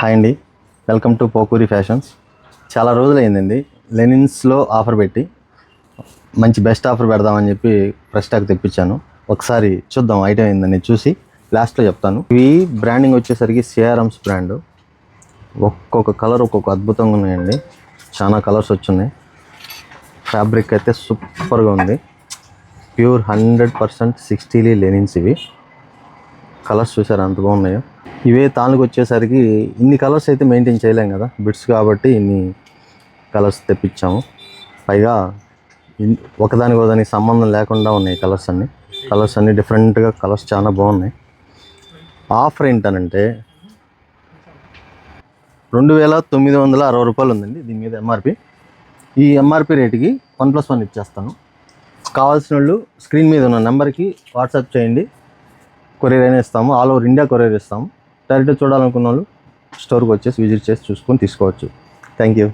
Hi అండి, welcome to Pokuri fashions. చాలా రోజులైందండి లెనిన్స్లో offer పెట్టి మంచి బెస్ట్ ఆఫర్ పెడదామని చెప్పి ఫ్రెష్ స్టాక్ తెప్పించాను. ఒకసారి చూద్దాం ఐటమ్ ఏందని చూసి లాస్ట్లో చెప్తాను. ఇవి బ్రాండింగ్ వచ్చేసరికి సిఆర్ఎమ్స్ బ్రాండ్. ఒక్కొక్క కలర్ ఒక్కొక్క అద్భుతంగా ఉన్నాయండి. చాలా కలర్స్ వచ్చున్నాయి. ఫ్యాబ్రిక్ అయితే సూపర్గా ఉంది. Pure 100% 60 linens. ఇవి కలర్స్ చూసారు ఎంత బాగున్నాయో. ఇవే తాళ్ళకి వచ్చేసరికి ఇన్ని కలర్స్ అయితే మెయింటైన్ చేయలేం కదా, బిట్స్ కాబట్టి ఇన్ని కలర్స్ తెప్పించాము. పైగా ఒకదానికి సంబంధం లేకుండా ఉన్నాయి కలర్స్ అన్నీ డిఫరెంట్గా కలర్స్ చాలా బాగున్నాయి. ఆఫర్ ఏంటనంటే 2960 రూపాయలు ఉందండి దీని మీద ఎంఆర్పి. ఈ ఎంఆర్పి రేటుకి 1+1 ఇచ్చేస్తాను. కావాల్సిన వాళ్ళు స్క్రీన్ మీద ఉన్న నెంబర్కి వాట్సాప్ చేయండి, కొరియర్ అయినా ఇస్తాము. ఆల్ ఓవర్ ఇండియా కొరియర్ ఇస్తాము. డైరెక్ట్ చూడాలనుకున్న వాళ్ళు స్టోర్కి వచ్చేసి విజిట్ చేసి చూసుకొని తీసుకోవచ్చు. Thank you.